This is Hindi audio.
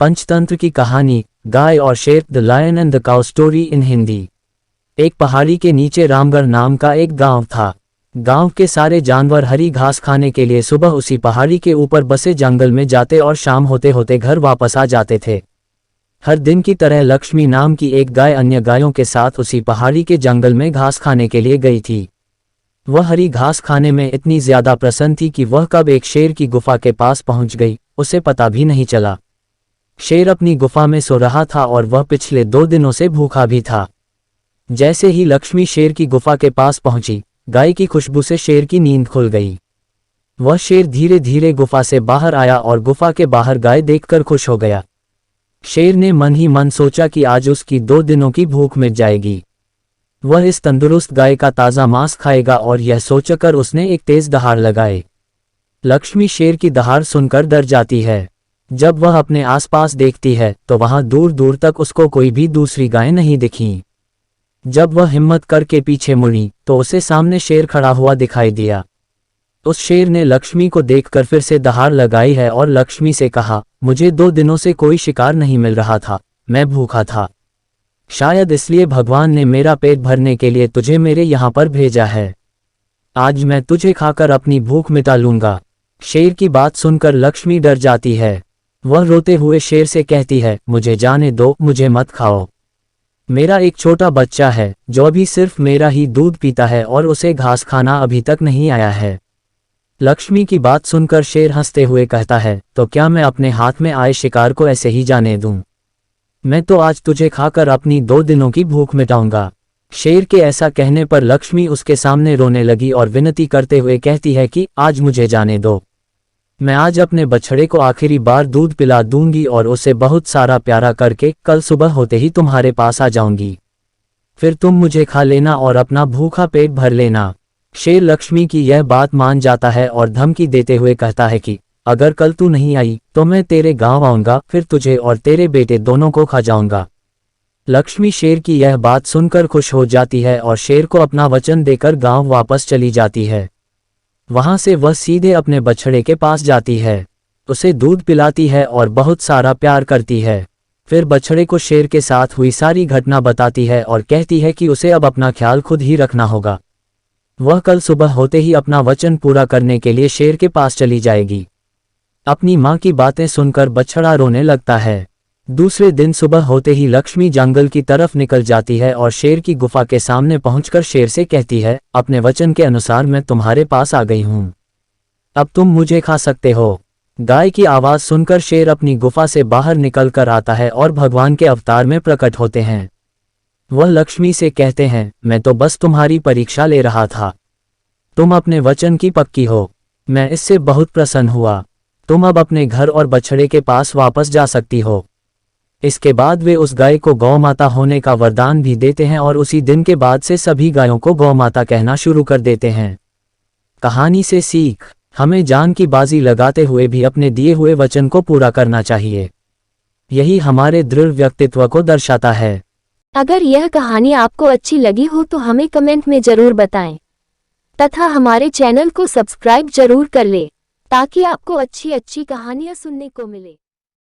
पंचतंत्र की कहानी गाय और शेर, the lion and the cow story in Hindi. एक पहाड़ी के नीचे रामगढ़ नाम का एक गांव था। गांव के सारे जानवर हरी घास खाने के लिए सुबह उसी पहाड़ी के ऊपर बसे जंगल में जाते और शाम होते होते घर वापस आ जाते थे। हर दिन की तरह लक्ष्मी नाम की एक गाय अन्य गायों के साथ उसी पहाड़ी के जंगल में घास खाने के लिए गई थी। वह हरी घास खाने में इतनी ज्यादा प्रसन्न थी कि वह कब एक शेर की गुफा के पास पहुंच गई, उसे पता भी नहीं चला। शेर अपनी गुफा में सो रहा था और वह पिछले 2 दिनों से भूखा भी था। जैसे ही लक्ष्मी शेर की गुफा के पास पहुंची, गाय की खुशबू से शेर की नींद खुल गई। वह शेर धीरे धीरे गुफा से बाहर आया और गुफा के बाहर गाय देखकर खुश हो गया। शेर ने मन ही मन सोचा कि आज उसकी 2 दिनों की भूख मिट जाएगी। वह इस तंदुरुस्त गाय का ताज़ा मांस खाएगा और यह सोचकर उसने एक तेज दहाड़ लगाई। लक्ष्मी शेर की दहाड़ सुनकर डर जाती है। जब वह अपने आसपास देखती है तो वहां दूर दूर तक उसको कोई भी दूसरी गाय नहीं दिखी। जब वह हिम्मत करके पीछे मुड़ी तो उसे सामने शेर खड़ा हुआ दिखाई दिया। उस शेर ने लक्ष्मी को देखकर फिर से दहाड़ लगाई है और लक्ष्मी से कहा, मुझे 2 दिनों से कोई शिकार नहीं मिल रहा था, मैं भूखा था। शायद इसलिए भगवान ने मेरा पेट भरने के लिए तुझे मेरे यहाँ पर भेजा है। आज मैं तुझे खाकर अपनी भूख मिटा लूंगा। शेर की बात सुनकर लक्ष्मी डर जाती है। वह रोते हुए शेर से कहती है, मुझे जाने दो, मुझे मत खाओ। मेरा एक छोटा बच्चा है जो अभी सिर्फ मेरा ही दूध पीता है और उसे घास खाना अभी तक नहीं आया है। लक्ष्मी की बात सुनकर शेर हंसते हुए कहता है, तो क्या मैं अपने हाथ में आए शिकार को ऐसे ही जाने दूं? मैं तो आज तुझे खाकर अपनी 2 दिनों की भूख मिटाऊंगा। शेर के ऐसा कहने पर लक्ष्मी उसके सामने रोने लगी और विनती करते हुए कहती है कि आज मुझे जाने दो। मैं आज अपने बछड़े को आखिरी बार दूध पिला दूंगी और उसे बहुत सारा प्यारा करके कल सुबह होते ही तुम्हारे पास आ जाऊंगी। फिर तुम मुझे खा लेना और अपना भूखा पेट भर लेना। शेर लक्ष्मी की यह बात मान जाता है और धमकी देते हुए कहता है कि अगर कल तू नहीं आई तो मैं तेरे गांव आऊंगा, फिर तुझे और तेरे बेटे दोनों को खा जाऊंगा। लक्ष्मी शेर की यह बात सुनकर खुश हो जाती है और शेर को अपना वचन देकर गांव वापस चली जाती है। वहां से वह सीधे अपने बछड़े के पास जाती है, उसे दूध पिलाती है और बहुत सारा प्यार करती है। फिर बछड़े को शेर के साथ हुई सारी घटना बताती है और कहती है कि उसे अब अपना ख्याल खुद ही रखना होगा। वह कल सुबह होते ही अपना वचन पूरा करने के लिए शेर के पास चली जाएगी। अपनी माँ की बातें सुनकर बछड़ा रोने लगता है। दूसरे दिन सुबह होते ही लक्ष्मी जंगल की तरफ निकल जाती है और शेर की गुफा के सामने पहुंचकर शेर से कहती है, अपने वचन के अनुसार मैं तुम्हारे पास आ गई हूं, अब तुम मुझे खा सकते हो। गाय की आवाज सुनकर शेर अपनी गुफा से बाहर निकल कर आता है और भगवान के अवतार में प्रकट होते हैं। वह लक्ष्मी से कहते हैं, मैं तो बस तुम्हारी परीक्षा ले रहा था। तुम अपने वचन की पक्की हो, मैं इससे बहुत प्रसन्न हुआ। तुम अब अपने घर और बछड़े के पास वापस जा सकती हो। इसके बाद वे उस गाय को गौ माता होने का वरदान भी देते हैं और उसी दिन के बाद से सभी गायों को गौ माता कहना शुरू कर देते हैं। कहानी से सीख, हमें जान की बाजी लगाते हुए भी अपने दिए हुए वचन को पूरा करना चाहिए। यही हमारे दृढ़ व्यक्तित्व को दर्शाता है। अगर यह कहानी आपको अच्छी लगी हो तो हमें कमेंट में जरूर बताएं तथा हमारे चैनल को सब्सक्राइब जरूर कर ले ताकि आपको अच्छी अच्छी कहानियां सुनने को मिले।